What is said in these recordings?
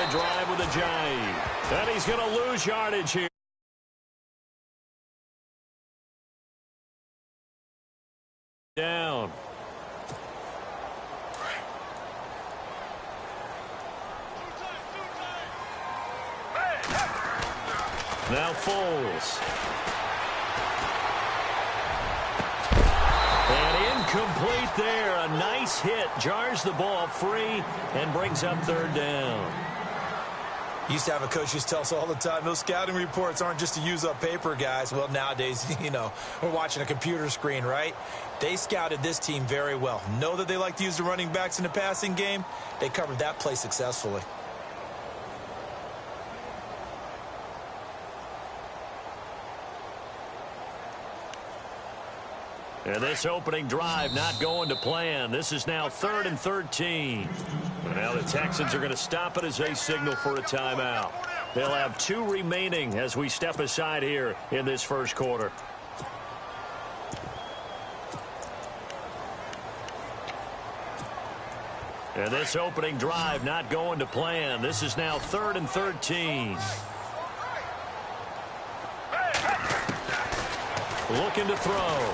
that drive with a jive. And he's going to lose yardage here. Down. Now Foles. And incomplete there. A nice hit. Jars the ball free and brings up third down. Used to have a coach used to tell us all the time, those scouting reports aren't just to use up paper, guys. Well, nowadays, we're watching a computer screen, right? They scouted this team very well. Know that they like to use the running backs in the passing game. They covered that play successfully. And this opening drive not going to plan. This is now 3rd and 13. And now the Texans are going to stop it as they signal for a timeout. They'll have 2 remaining as we step aside here in this first quarter. And this opening drive not going to plan. This is now 3rd and 13. Looking to throw.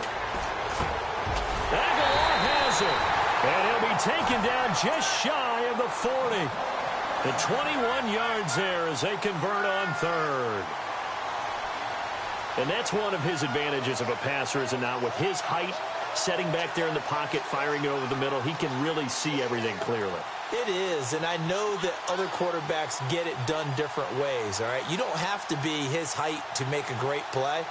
Aguilar has it. And he'll be taken down just shy of the 40. And 21 yards there as they convert on 3rd. And that's one of his advantages of a passer, is it not? With his height, setting back there in the pocket, firing it over the middle, he can really see everything clearly. It is, and I know that other quarterbacks get it done different ways, all right? You don't have to be his height to make a great play.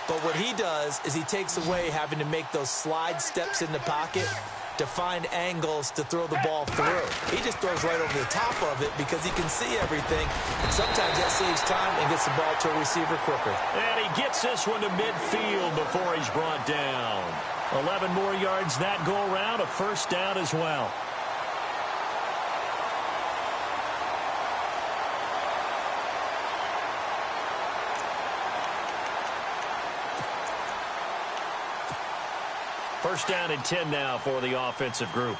But what he does is he takes away having to make those slide steps in the pocket to find angles to throw the ball through. He just throws right over the top of it because he can see everything. And sometimes that saves time and gets the ball to a receiver quicker. And he gets this one to midfield before he's brought down. 11 more yards that go around, a first down as well. First down and 10 now for the offensive group.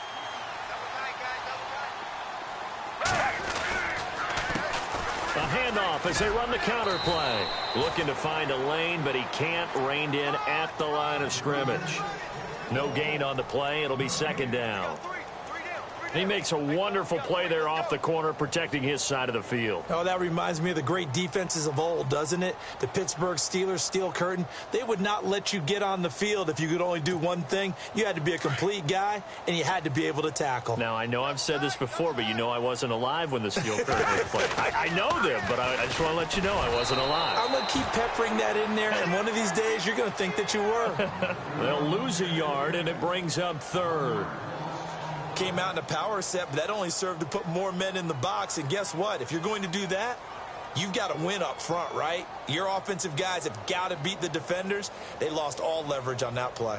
A handoff as they run the counter play. Looking to find a lane, but he can't. Reined in at the line of scrimmage. No gain on the play. It'll be second down. He makes a wonderful play there off the corner, protecting his side of the field. Oh, that reminds me of the great defenses of old, doesn't it? The Pittsburgh Steelers, steel curtain. They would not let you get on the field if you could only do one thing. You had to be a complete guy, and you had to be able to tackle. Now, I know I've said this before, but you know I wasn't alive when the steel curtain was played. I know them, but I just want to let you know I wasn't alive. I'm going to keep peppering that in there, and one of these days you're going to think that you were. They'll lose a yard, and it brings up 3rd. Came out in a power set, but that only served to put more men in the box. And guess what? If you're going to do that, you've got to win up front, right? Your offensive guys have got to beat the defenders. They lost all leverage on that play.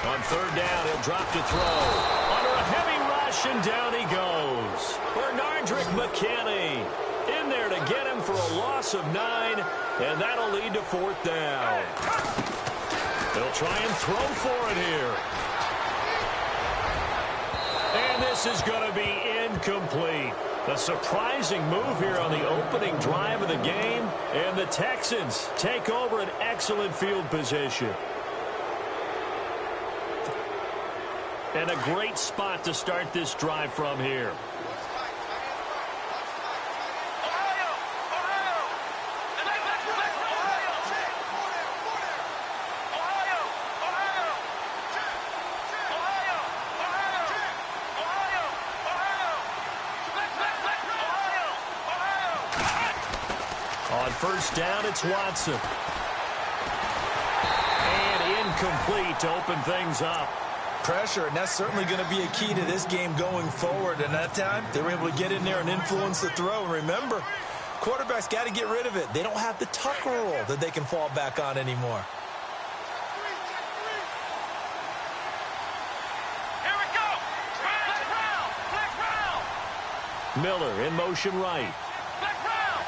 On 3rd down, he'll drop to throw. Under a heavy rush, and down he goes. Bernardrick McKinney in there to get him for a loss of 9, and that'll lead to 4th down. They'll try and throw for it here. And this is going to be incomplete. A surprising move here on the opening drive of the game, and the Texans take over an excellent field position. And a great spot to start this drive from here. On first down, it's Watson. And incomplete to open things up. Pressure, and that's certainly going to be a key to this game going forward. And that time, they were able to get in there and influence the throw. And remember, quarterbacks got to get rid of it. They don't have the tuck rule that they can fall back on anymore. Here we go. Flag round. Miller in motion right. Flag round.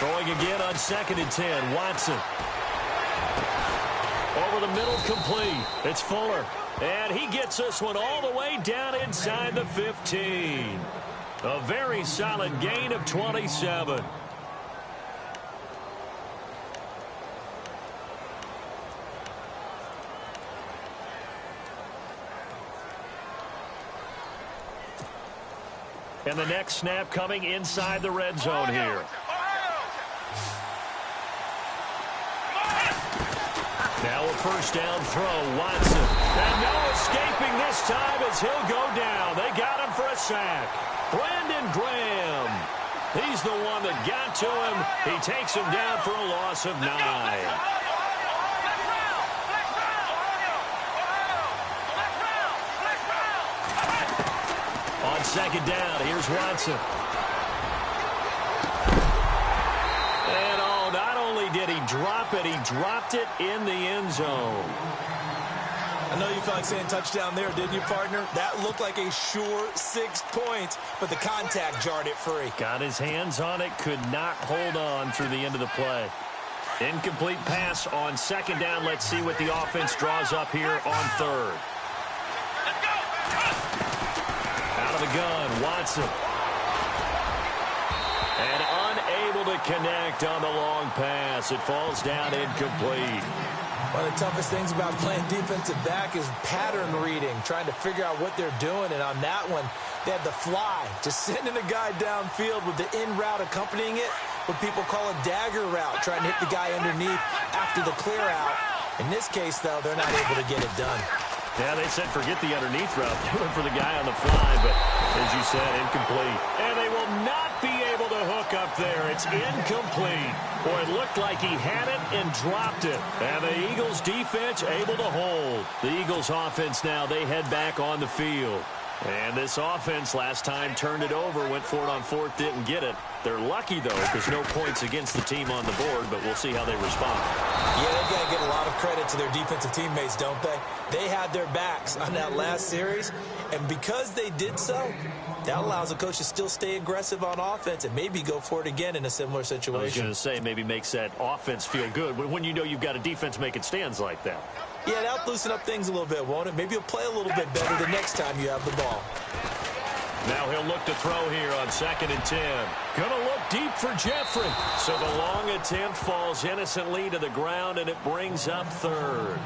Throwing again on 2nd and 10. Watson. Over the middle, complete. It's Fuller. And he gets this one all the way down inside the 15. A very solid gain of 27. And the next snap coming inside the red zone here. Now a first down throw, Watson. And no escaping this time as he'll go down. They got him for a sack. Brandon Graham. He's the one that got to him. He takes him down for a loss of 9. On 2nd down, here's Watson. And not only did he drop it, he dropped it in the end zone. I know you felt like saying touchdown there, didn't you, partner? That looked like a sure 6 points, but the contact jarred it free. Got his hands on it, could not hold on through the end of the play. Incomplete pass on 2nd down. Let's see what the offense draws up here on 3rd. Out of the gun, Watson. And unable to connect on the long pass. It falls down incomplete. One of the toughest things about playing defensive back is pattern reading, trying to figure out what they're doing. And on that one, they had the fly, just sending the guy downfield with the in route accompanying it, what people call a dagger route, trying to hit the guy underneath after the clear out. In this case, though, they're not able to get it done. Yeah, they said forget the underneath route. They went for the guy on the fly, but as you said, incomplete. And they will not be able to hook up there. It's incomplete. Boy, it looked like he had it and dropped it. And the Eagles defense able to hold. The Eagles offense now, they head back on the field. And this offense last time turned it over, went for it on 4th, didn't get it. They're lucky, though, because no points against the team on the board, but we'll see how they respond. Yeah, they've got to get a lot of credit to their defensive teammates, don't they? They had their backs on that last series, and because they did so, that allows the coach to still stay aggressive on offense and maybe go for it again in a similar situation. I was going to say maybe makes that offense feel good when you know you've got a defense making stands like that. Yeah, that'll loosen up things a little bit, won't it? Maybe you'll play a little bit better the next time you have the ball. Now he'll look to throw here on 2nd and 10. Gonna look deep for Jeffrey. So the long attempt falls innocently to the ground, and it brings up 3rd.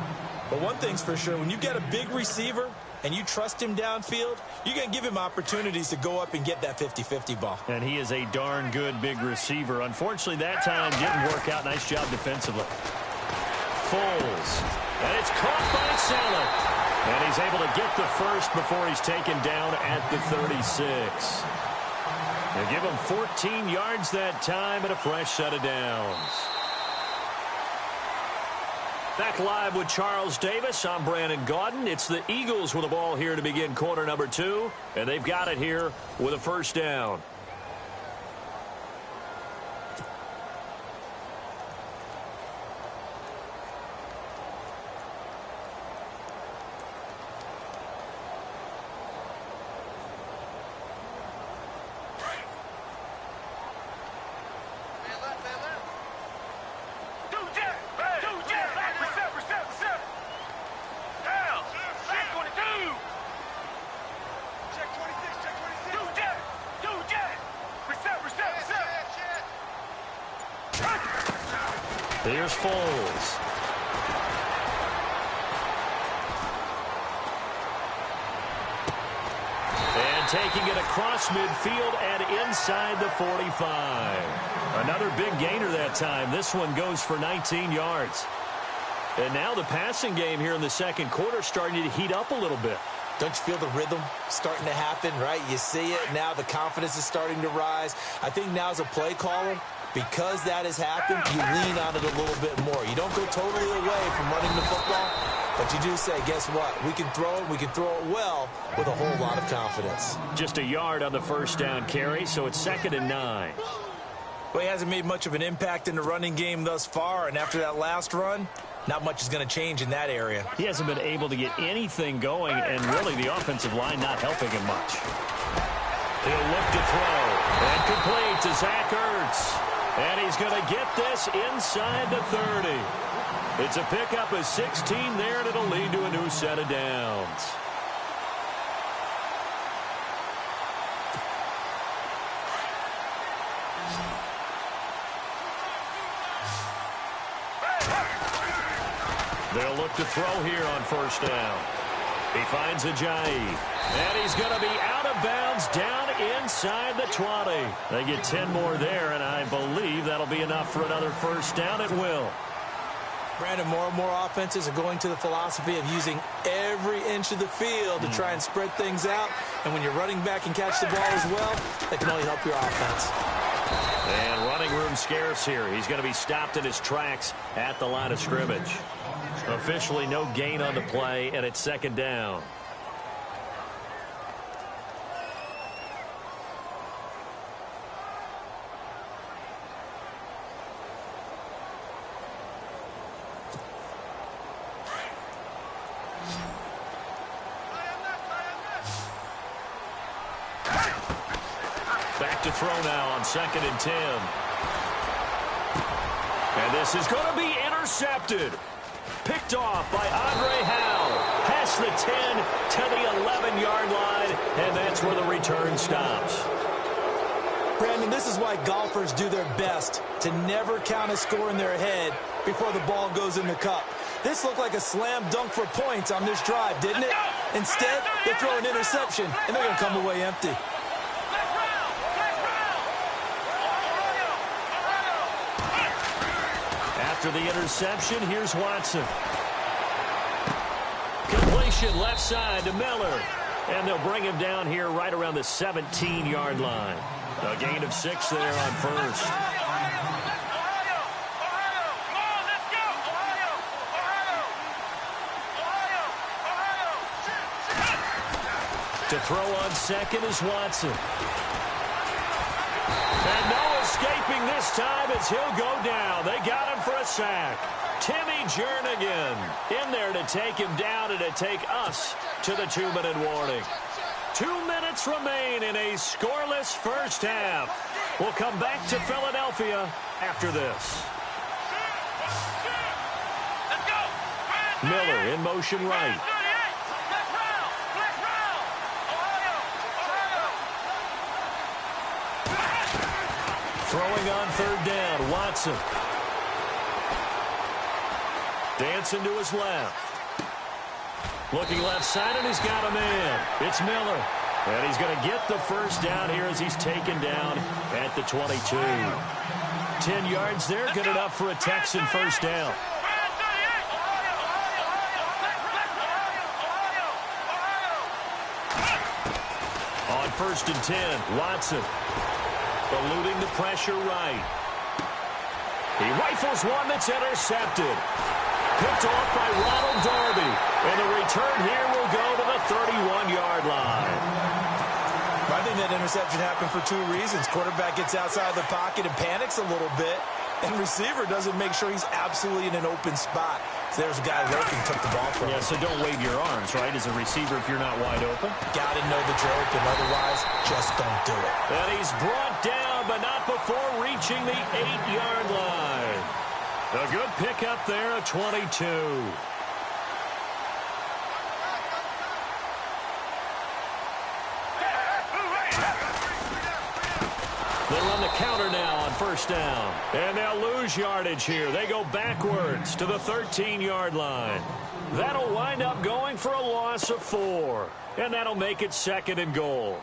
But one thing's for sure, when you get a big receiver and you trust him downfield, you're going to give him opportunities to go up and get that 50-50 ball. And he is a darn good big receiver. Unfortunately, that time didn't work out. Nice job defensively. Foles. And it's caught by Saleh. And he's able to get the first before he's taken down at the 36. They give him 14 yards that time and a fresh set of downs. Back live with Charles Davis. I'm Brandon Gaudin. It's the Eagles with the ball here to begin quarter number 2. And they've got it here with a first down. Here's Foles. And taking it across midfield and inside the 45. Another big gainer that time. This one goes for 19 yards. And now the passing game here in the second quarter starting to heat up a little bit. Don't you feel the rhythm starting to happen, right? You see it. Now the confidence is starting to rise. I think now as a play caller, because that has happened, you lean on it a little bit more. You don't go totally away from running the football, but you do say, guess what? We can throw it. We can throw it well with a whole lot of confidence. Just a yard on the first down carry, so it's 2nd and 9. Well, he hasn't made much of an impact in the running game thus far, and after that last run, not much is going to change in that area. He hasn't been able to get anything going, and really the offensive line not helping him much. He'll look to throw, and complete to Zach Ertz. And he's going to get this inside the 30. It's a pickup of 16 there, and it'll lead to a new set of downs. They'll look to throw here on first down. He finds Ajayi. And he's going to be out of bounds down inside the 20. They get 10 more there, and I believe that'll be enough for another first down. It will. Brandon, more and more offenses are going to the philosophy of using every inch of the field to try and spread things out. And when you're running back and catch the ball as well, that can only help your offense. And running room scarce here. He's going to be stopped in his tracks at the line of scrimmage. Officially no gain on the play, and it's second down. Back to throw now on 2nd and 10. And this is going to be intercepted. Picked off by Andre Howe. Past the 10 to the 11-yard line, and that's where the return stops. Brandon, this is why golfers do their best to never count a score in their head before the ball goes in the cup. This looked like a slam dunk for points on this drive, didn't it? Instead, they throw an interception, and they're going to come away empty. After the interception, here's Watson. Completion left side to Miller. And they'll bring him down here right around the 17-yard line. A gain of 6 there on first. To throw on 2nd is Watson. And no escaping this time as he'll go down. They got him for a sack. Timmy Jernigan in there to take him down and to take us to the 2-minute warning. 2 minutes remain in a scoreless first half. We'll come back to Philadelphia after this. Miller in motion right. Throwing on 3rd down, Watson. Dancing to his left. Looking left side, and he's got a man. It's Miller. And he's going to get the first down here as he's taken down at the 22. 10 yards there, good enough for a Texan first down. On 1st and 10, Watson. Eluding the pressure right. He rifles one that's intercepted. Picked off by Ronald Darby. And the return here will go to the 31-yard line. I think that interception happened for 2 reasons. Quarterback gets outside of the pocket and panics a little bit. And receiver doesn't make sure he's absolutely in an open spot. So there's a guy lurking, took the ball from him. Yeah, so don't wave your arms, right, as a receiver if you're not wide open. Got to know that you're open. Otherwise, just don't do it. And he's brought down, but not before reaching the 8-yard line. A good pickup there of 22. They run the counter now on first down. And they'll lose yardage here. They go backwards to the 13-yard line. That'll wind up going for a loss of 4. And that'll make it 2nd and goal.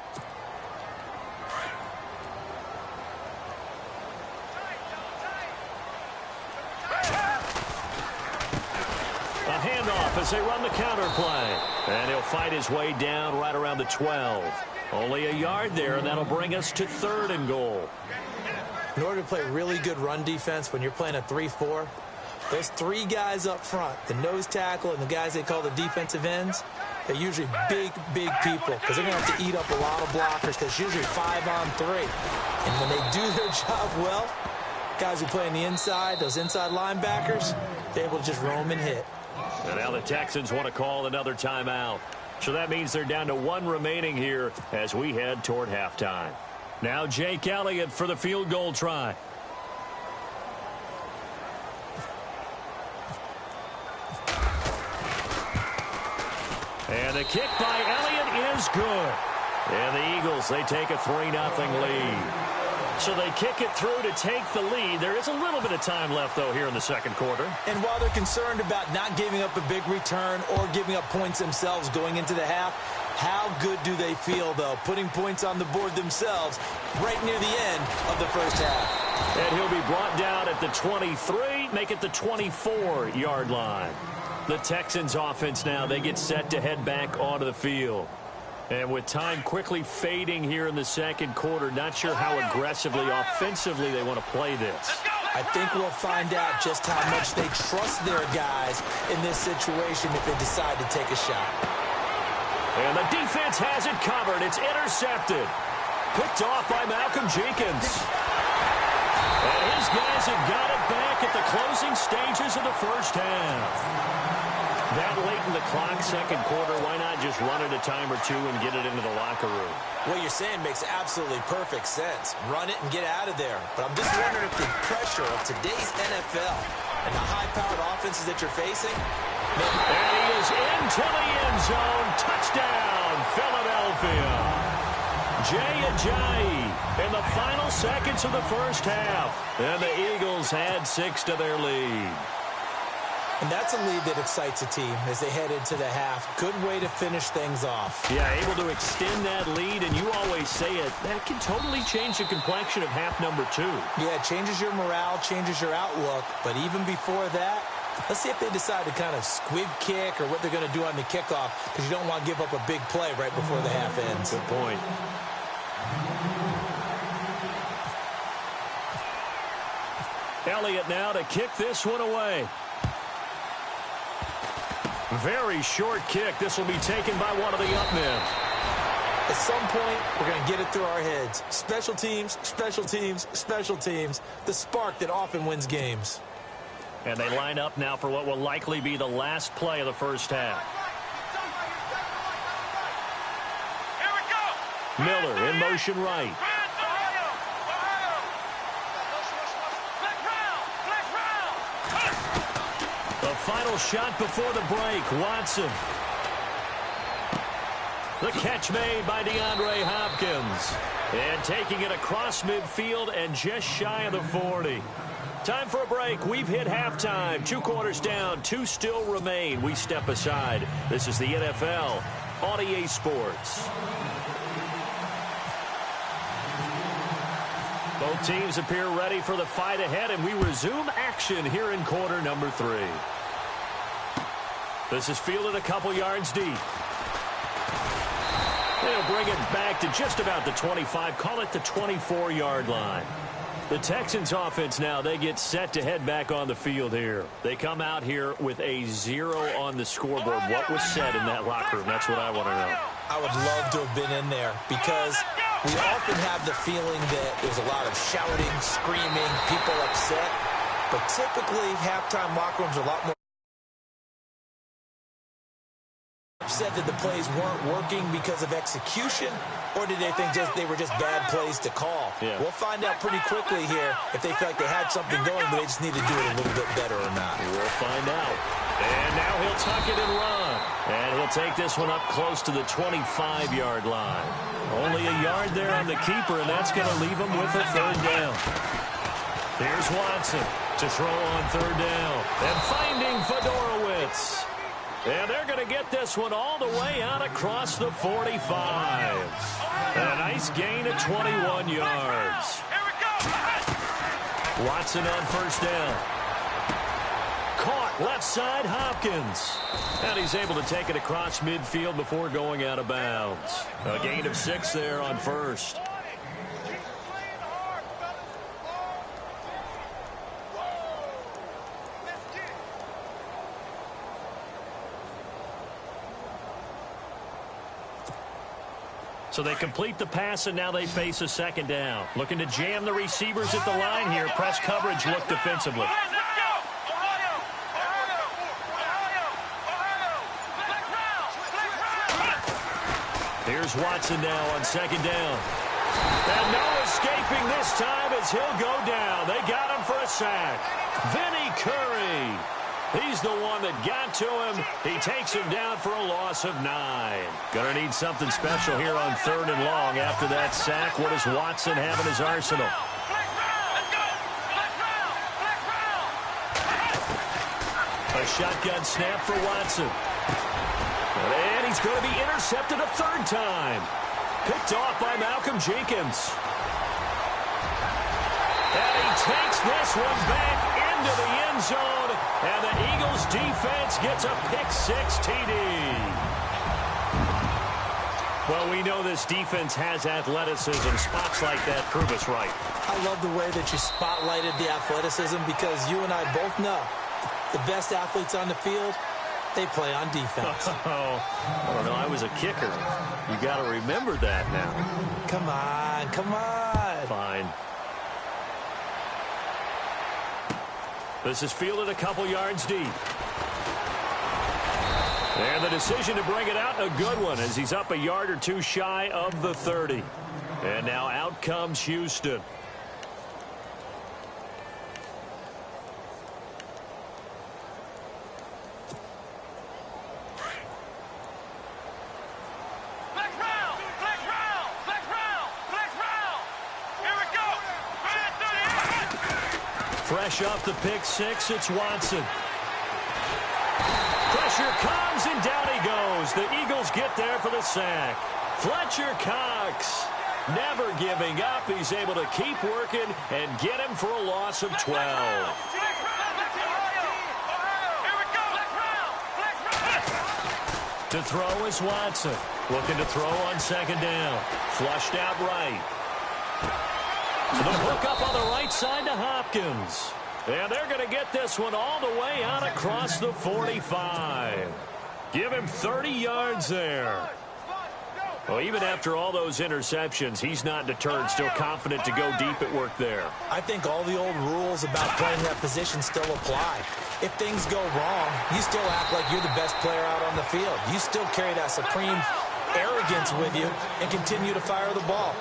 A handoff as they run the counter play. And he'll fight his way down right around the 12. Only a yard there, and that'll bring us to 3rd and goal. In order to play really good run defense when you're playing a 3-4, those 3 guys up front, the nose tackle and the guys they call the defensive ends, they're usually big, big people because they're going to have to eat up a lot of blockers because it's usually 5-on-3. And when they do their job well, guys who play on the inside, those inside linebackers, they're able to just roam and hit. And now the Texans want to call another timeout. So that means they're down to 1 remaining here as we head toward halftime. Now Jake Elliott for the field goal try. And the kick by Elliott is good. And the Eagles, they take a 3-0 lead. So they kick it through to take the lead. There is a little bit of time left, though, here in the second quarter. And while they're concerned about not giving up a big return or giving up points themselves going into the half, how good do they feel, though, putting points on the board themselves right near the end of the first half? And he'll be brought down at the 23, make it the 24-yard line. The Texans offense now, they get set to head back onto the field. And with time quickly fading here in the second quarter, not sure how aggressively, offensively they want to play this. I think we'll find out just how much they trust their guys in this situation if they decide to take a shot. And the defense has it covered. It's intercepted. Picked off by Malcolm Jenkins. And his guys have got it back at the closing stages of the first half. That late in the clock, second quarter, why not just run it a time or two and get it into the locker room? What you're saying makes absolutely perfect sense. Run it and get out of there. But I'm just wondering if the pressure of today's NFL and the high-powered offenses that you're facing. And he is into the end zone. Touchdown, Philadelphia. Jay Ajayi in the final seconds of the first half. And the Eagles add 6 to their lead. And that's a lead that excites a team as they head into the half. Good way to finish things off. Yeah, able to extend that lead, and you always say it, that can totally change the complexion of half number 2. Yeah, it changes your morale, changes your outlook. But even before that, let's see if they decide to kind of squib kick or what they're going to do on the kickoff, because you don't want to give up a big play right before the half ends. Good point. Elliott now to kick this one away. Very short kick. This will be taken by one of the up men. At some point, we're going to get it through our heads. Special teams, special teams, special teams. The spark that often wins games. And they line up now for what will likely be the last play of the first half. Here we go. Miller in motion right. The final shot before the break, Watson. The catch made by DeAndre Hopkins. And taking it across midfield and just shy of the 40. Time for a break. We've hit halftime. 2 quarters down, 2 still remain. We step aside. This is the NFL on EA Sports. Both teams appear ready for the fight ahead, and we resume action here in quarter number 3. This is fielded a couple yards deep. They'll bring it back to just about the 25, call it the 24-yard line. The Texans offense now, they get set to head back on the field here. They come out here with a 0 on the scoreboard. What was said in that locker room? That's what I want to know. I would love to have been in there because we often have the feeling that there's a lot of shouting, screaming, people upset. But typically, halftime locker rooms are a lot more upset that the plays weren't working because of execution, or did they think they were just bad plays to call? Yeah. We'll find out pretty quickly here if they feel like they had something going, but they just need to do it a little bit better or not. We'll find out. And now he'll tuck it and run. And he'll take this one up close to the 25-yard line. Only a yard there on the keeper, and that's going to leave him with a 3rd down. Here's Watson to throw on 3rd down. And finding Fedorowicz. And they're going to get this one all the way out across the 45. And a nice gain of 21 yards. Watson on 1st down. Caught left side Hopkins. And he's able to take it across midfield before going out of bounds. A gain of 6 there on 1st. So they complete the pass, and now they face a 2nd down. Looking to jam the receivers at the line here. Press coverage look defensively. Here's Watson now on 2nd down. And no escaping this time as he'll go down. They got him for a sack. Vinny Curry. He's the one that got to him. He takes him down for a loss of 9. Gonna need something special here on 3rd and long after that sack. What does Watson have in his arsenal? A shotgun snap for Watson. And he's going to be intercepted a 3rd time. Picked off by Malcolm Jenkins. And he takes this one back into the end zone. And the Eagles defense gets a pick-6 TD. Well, we know this defense has athleticism. Spots like that prove us right. I love the way that you spotlighted the athleticism because you and I both know the best athletes on the field, they play on defense. Oh, I don't know. I was a kicker. You got to remember that now. Come on, come on. Fine. This is fielded a couple yards deep. And the decision to bring it out, a good one, as he's up a yard or two shy of the 30. And now out comes Houston. Fresh off the pick-6, it's Watson. Pressure comes, and down he goes. The Eagles get there for the sack. Fletcher Cox, never giving up. He's able to keep working and get him for a loss of 12. To throw is Watson. Looking to throw on 2nd down. Flushed out right. The hook up on the right side to Hopkins. And they're going to get this one all the way out across the 45. Give him 30 yards there. Well, even after all those interceptions, he's not deterred, still confident to go deep at work there. I think all the old rules about playing that position still apply. If things go wrong, you still act like you're the best player out on the field. You still carry that supreme arrogance with you and continue to fire the ball.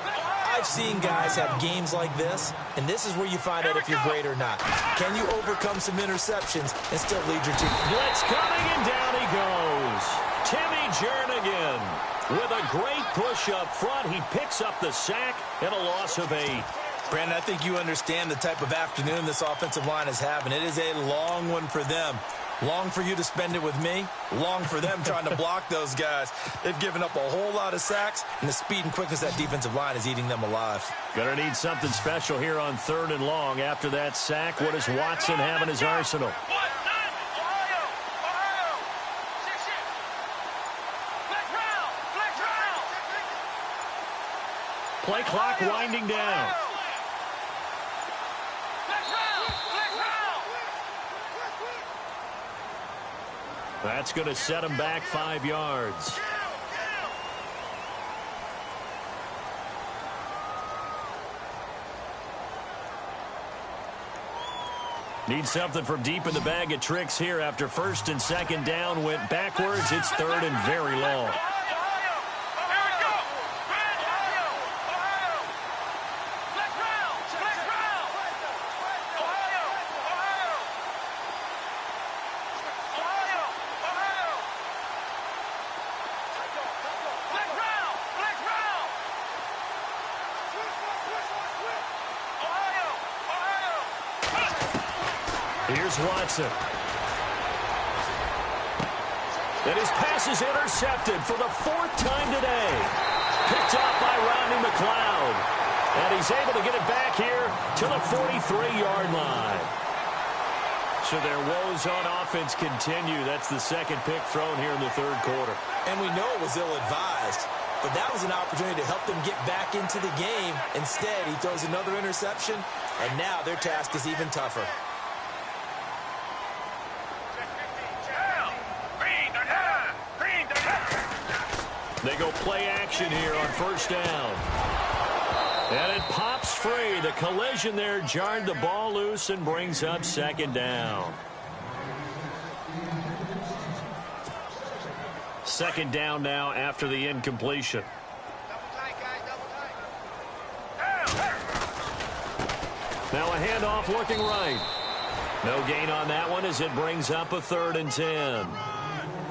I've seen guys have games like this, and this is where you find out if you're great or not. Can you overcome some interceptions and still lead your team? Blitz coming, and down he goes. Timmy Jernigan with a great push up front. He picks up the sack and a loss of 8. Brandon, I think you understand the type of afternoon this offensive line is having. It is a long one for them. Long for you to spend it with me. Long for them trying to block those guys. They've given up a whole lot of sacks, and the speed and quickness of that defensive line is eating them alive. Gonna need something special here on 3rd and long after that sack. What does Watson have in his arsenal? Play clock winding down. That's going to set him back 5 yards. Need something from deep in the bag of tricks here after 1st and 2nd down went backwards. It's 3rd and very long. Here's Watson. And his pass is intercepted for the 4th time today. Picked off by Rodney McLeod. And he's able to get it back here to the 43-yard line. So their woes on offense continue. That's the 2nd pick thrown here in the 3rd quarter. And we know it was ill-advised. But that was an opportunity to help them get back into the game. Instead, he throws another interception. And now their task is even tougher. They go play action here on 1st down. And it pops free. The collision there jarred the ball loose and brings up 2nd down. 2nd down now after the incompletion. Now a handoff looking right. No gain on that one as it brings up a 3rd and 10.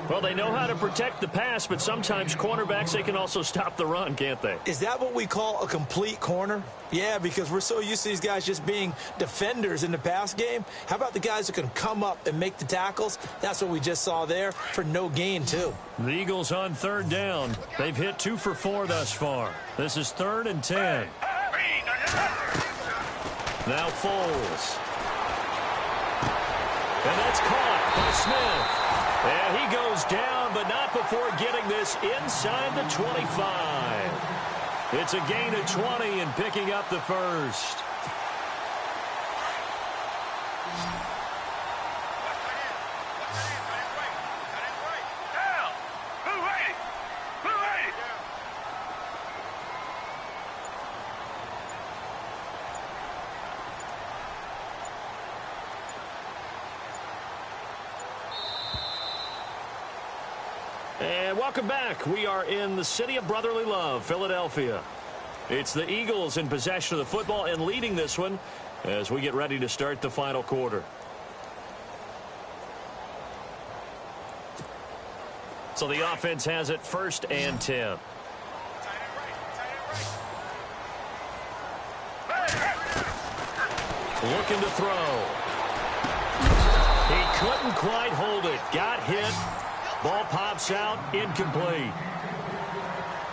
Well, they know how to protect the pass, but sometimes cornerbacks, they can also stop the run, can't they? Is that what we call a complete corner? Yeah, because we're so used to these guys just being defenders in the pass game. How about the guys who can come up and make the tackles? That's what we just saw there for no gain, too. The Eagles on 3rd down. They've hit 2 for 4 thus far. This is 3rd and 10. Now Foles. And that's caught by Smith. And he goes down, but not before getting this inside the 25. It's a gain of 20 and picking up the first. And welcome back. We are in the city of brotherly love, Philadelphia. It's the Eagles in possession of the football and leading this one as we get ready to start the final quarter. So the offense has it 1st and 10. Looking to throw. He couldn't quite hold it. Got hit. Ball pops out, incomplete.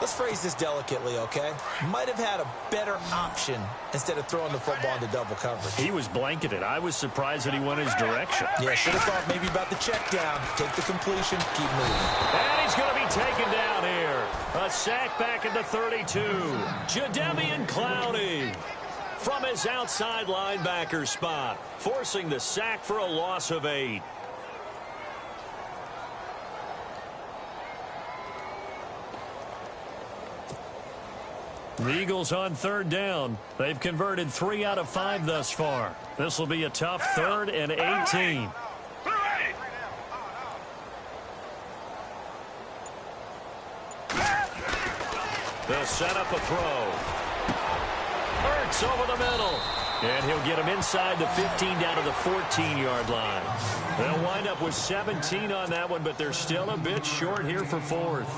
Let's phrase this delicately, okay? Might have had a better option instead of throwing the football into double coverage. He was blanketed. I was surprised that he went his direction. Yeah, should have thought maybe about the check down. Take the completion, keep moving. And he's going to be taken down here. A sack back at the 32. Jadeveon Clowney from his outside linebacker spot, forcing the sack for a loss of 8. The Eagles on 3rd down. They've converted 3 out of 5 thus far. This will be a tough 3rd and 18. They'll set up a throw. Hurts over the middle. And he'll get him inside the 15 down to the 14-yard line. They'll wind up with 17 on that one, but they're still a bit short here for 4th.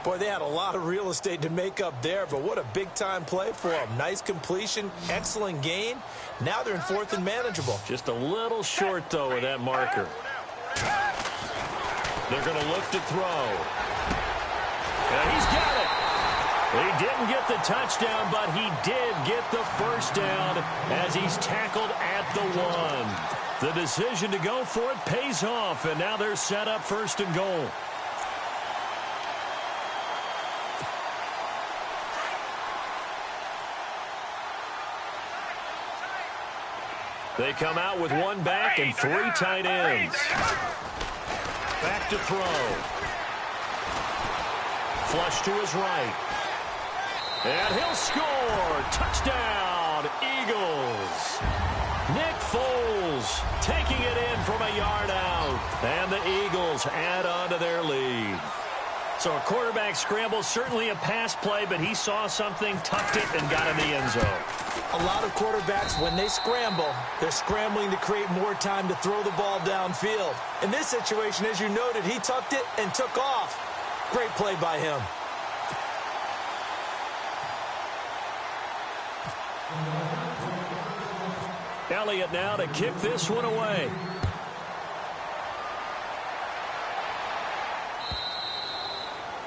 Boy, they had a lot of real estate to make up there, but what a big-time play for them. Nice completion, excellent gain. Now they're in 4th and manageable. Just a little short, though, with that marker. They're going to look to throw. And he's got it. He didn't get the touchdown, but he did get the first down as he's tackled at the 1. The decision to go for it pays off, and now they're set up 1st and goal. They come out with 1 back and 3 tight ends. Back to throw. Flush to his right. And he'll score. Touchdown, Eagles. Nick Foles taking it in from a yard out. And the Eagles add on to their lead. So a quarterback scramble, certainly a pass play, but he saw something, tucked it, and got in the end zone. A lot of quarterbacks, when they scramble, they're scrambling to create more time to throw the ball downfield. In this situation, as you noted, he tucked it and took off. Great play by him. Elliott now to kick this one away.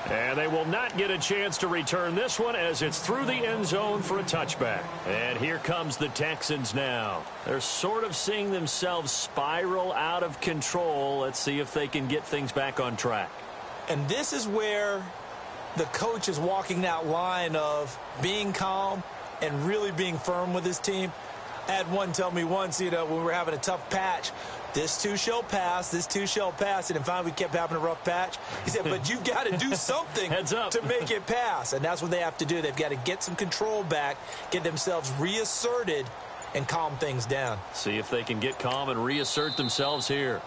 And they will not get a chance to return this one as it's through the end zone for a touchback. And here comes the Texans now. They're sort of seeing themselves spiral out of control. Let's see if they can get things back on track. And this is where the coach is walking that line of being calm and really being firm with his team. I had one tell me once, when we were having a tough patch, this too shall pass, this too shall pass. And finally we kept having a rough patch. He said, but you've got to do something Heads up. to make it pass. And that's what they have to do. They've got to get some control back, get themselves reasserted, and calm things down. See if they can get calm and reassert themselves here.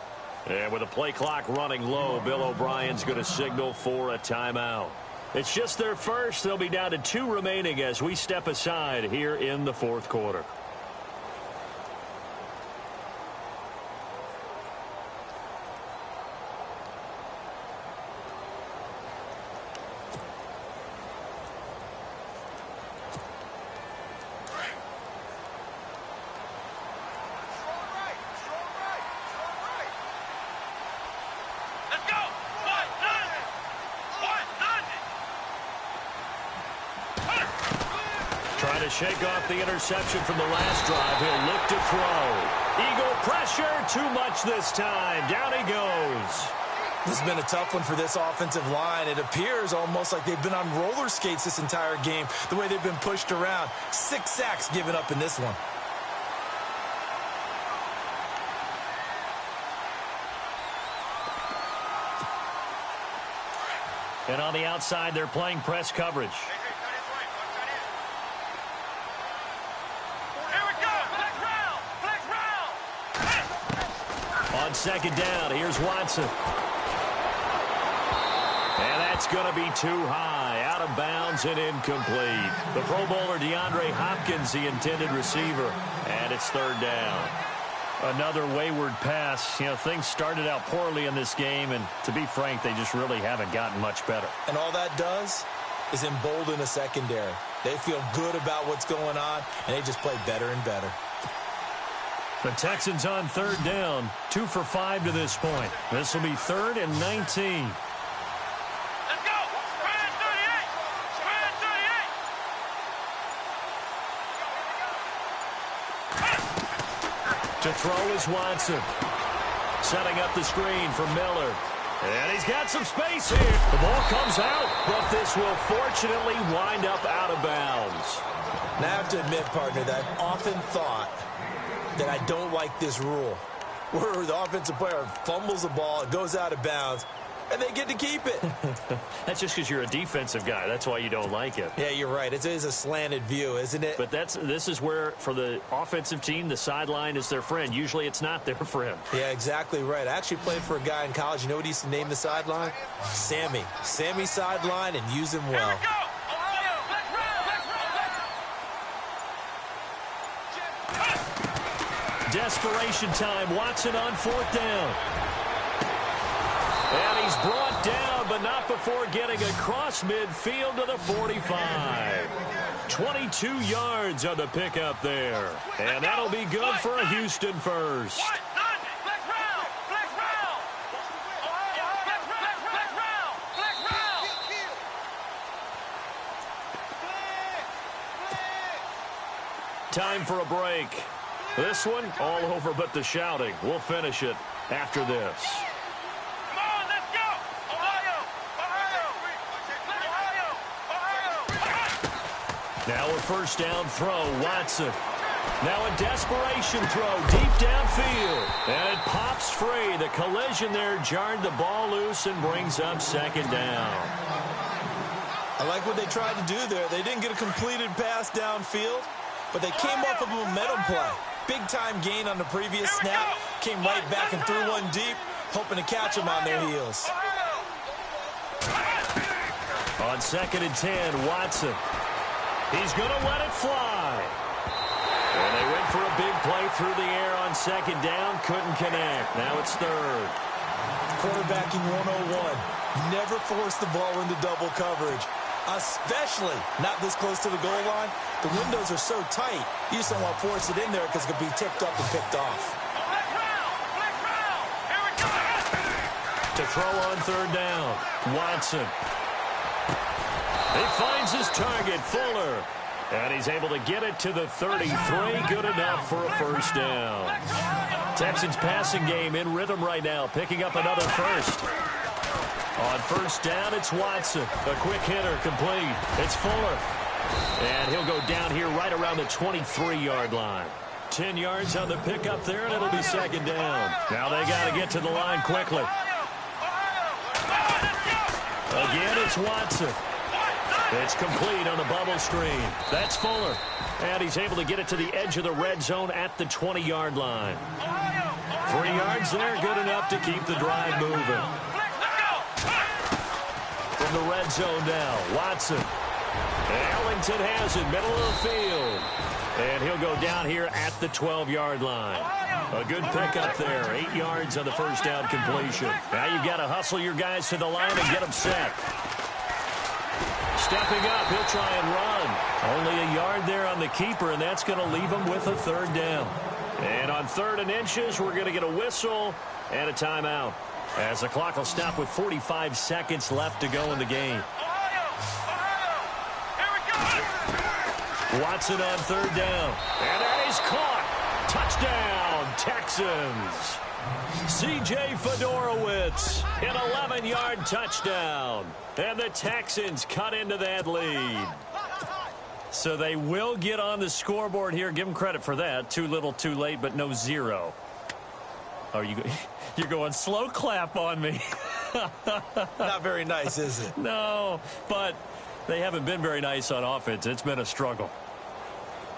And with the play clock running low, Bill O'Brien's going to signal for a timeout. It's just their first. They'll be down to 2 remaining as we step aside here in the 4th quarter. to shake off the interception from the last drive. He'll look to throw. Eagle pressure, too much this time. Down he goes. This has been a tough one for this offensive line. It appears almost like they've been on roller skates this entire game, the way they've been pushed around. 6 sacks given up in this one. And on the outside, they're playing press coverage. Here we go. Flex round. Flex round. On second down, here's Watson. And that's going to be too high. Out of bounds and incomplete. The Pro Bowler DeAndre Hopkins, the intended receiver. And it's third down. Another wayward pass. You know, things started out poorly in this game, and to be frank, they just really haven't gotten much better. And all that does is embolden a secondary. They feel good about what's going on, and they just play better and better. The Texans on third down, 2 for 5 to this point. This will be 3rd and 19. Let's go. Spread 38. Spread 38. To throw is Watson. Setting up the screen for Miller. And he's got some space here. The ball comes out, but this will fortunately wind up out of bounds. Now, I have to admit, partner, that I've often thought that I don't like this rule, where the offensive player fumbles the ball, it goes out of bounds, and they get to keep it. That's just because you're a defensive guy. That's why you don't like it. Yeah, you're right. It is a slanted view, isn't it? But this is where, for the offensive team, the sideline is their friend. Usually it's not their friend. Yeah, exactly right. I actually played for a guy in college. You know what he used to name the sideline? Sammy. Sammy sideline, and use him well. Here we go. Ohio. Flex round. Desperation time. Watson on 4th down. And he's brought down, but not before getting across midfield to the 45. 22 yards on the pickup there. And that'll be good for a Houston first. Flex round. Flex round. Ohio. Flex round. Flex round. Time for a break. This one, all over but the shouting. We'll finish it after this. Come on, let's go. Ohio. Now a first down throw, Watson. Now a desperation throw deep downfield. And it pops free. The collision there jarred the ball loose and brings up second down. I like what they tried to do there. They didn't get a completed pass downfield, but they came off of a momentum play. Big-time gain on the previous snap. Came right back and threw one deep, hoping to catch them on their heels. On 2nd and 10, Watson. He's going to let it fly. And they went for a big play through the air on 2nd down. Couldn't connect. Now it's 3rd. Quarterbacking 101. Never force the ball into double coverage, especially not this close to the goal line. The windows are so tight, you just don't want to force it in there because it could be tipped up and picked off. To throw on 3rd down, Watson. He finds his target, Fuller. And he's able to get it to the 33. Good enough for a first down. Texans passing game in rhythm right now, picking up another first. On 1st down, it's Watson. A quick hitter, complete. It's Fuller. And he'll go down here right around the 23-yard line. 10 yards on the pickup there, and it'll be 2nd down. Now they got to get to the line quickly. Again, it's Watson. It's complete on the bubble screen. That's Fuller. And he's able to get it to the edge of the red zone at the 20-yard line. 3 yards there, good enough to keep the drive moving. From the red zone now, Watson. Ellington has it, middle of the field. And he'll go down here at the 12-yard line. A good pickup there, 8 yards on the first down completion. Now you've got to hustle your guys to the line and get them set. Stepping up, he'll try and run. Only a yard there on the keeper, and that's going to leave him with a 3rd down. And on 3rd and inches, we're going to get a whistle and a timeout, as the clock will stop with 45 seconds left to go in the game. Watson on third down. And that is caught. Touchdown, Texans. C.J. Fedorowicz, an 11-yard touchdown. And the Texans cut into that lead. So they will get on the scoreboard here. Give them credit for that. Too little, too late, but no zero. Oh, you're going slow clap on me. Not very nice, is it? No, but they haven't been very nice on offense. It's been a struggle.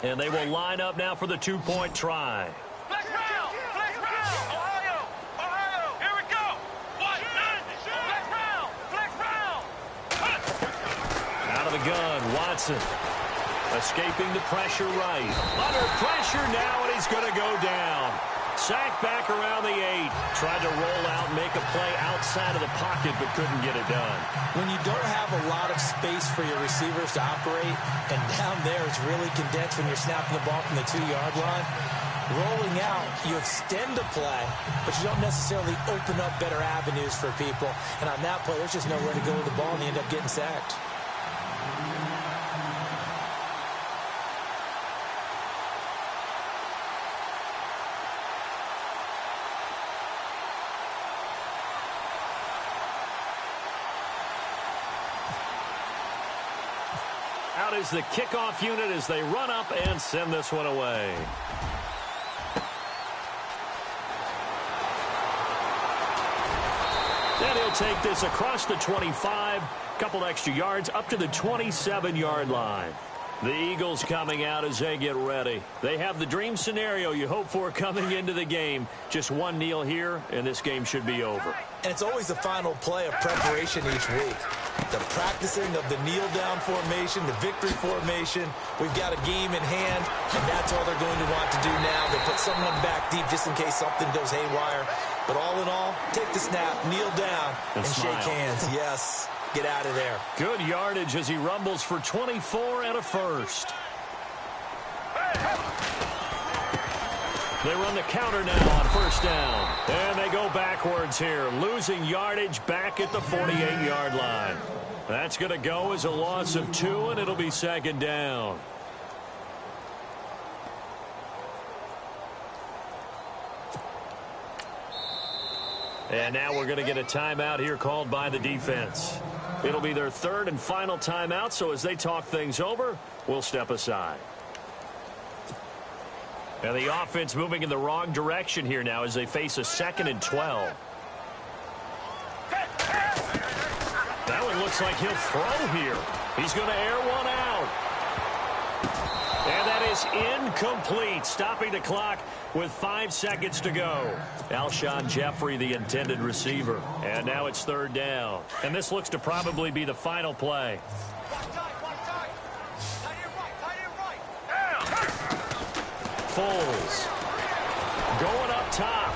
And they will line up now for the two-point try. Flex round! Flex round! Ohio! Ohio! Here we go! Flex round! Flex round! Out of the gun, Watson. Escaping the pressure right. Under pressure now, and he's going to go down. Sacked back around the 8. Tried to roll out and make a play outside of the pocket, but couldn't get it done. When you don't have a lot of space for your receivers to operate, and down there it's really condensed when you're snapping the ball from the 2-yard line, rolling out, you extend the play, but you don't necessarily open up better avenues for people. And on that play, there's just nowhere to go with the ball, and you end up getting sacked. Out is the kickoff unit as they run up and send this one away. And he'll take this across the 25, couple extra yards up to the 27-yard line. The Eagles coming out as they get ready. They have the dream scenario you hope for coming into the game. Just one kneel here, and this game should be over. And it's always the final play of preparation each week. The practicing of the kneel-down formation, the victory formation. We've got a game in hand, and that's all they're going to want to do now. They put someone back deep just in case something goes haywire. But all in all, take the snap, kneel down, and shake hands. Yes. Get out of there. Good yardage as he rumbles for 24 and a first. They run the counter now on first down. And they go backwards here, losing yardage back at the 48-yard line. That's going to go as a loss of 2, and it'll be second down. And now we're going to get a timeout here called by the defense. It'll be their third and final timeout, so as they talk things over, we'll step aside. And the offense moving in the wrong direction here now as they face a 2nd and 12. That one looks like he'll throw here. He's going to air one out. And that is incomplete, stopping the clock with 5 seconds to go. Alshon Jeffrey, the intended receiver. And now it's third down. And this looks to probably be the final play. Foles going up top.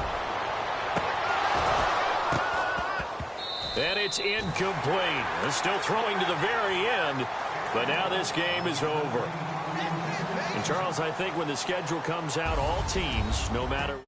And it's incomplete. They're still throwing to the very end. But now this game is over. And Charles, I think when the schedule comes out, all teams, no matter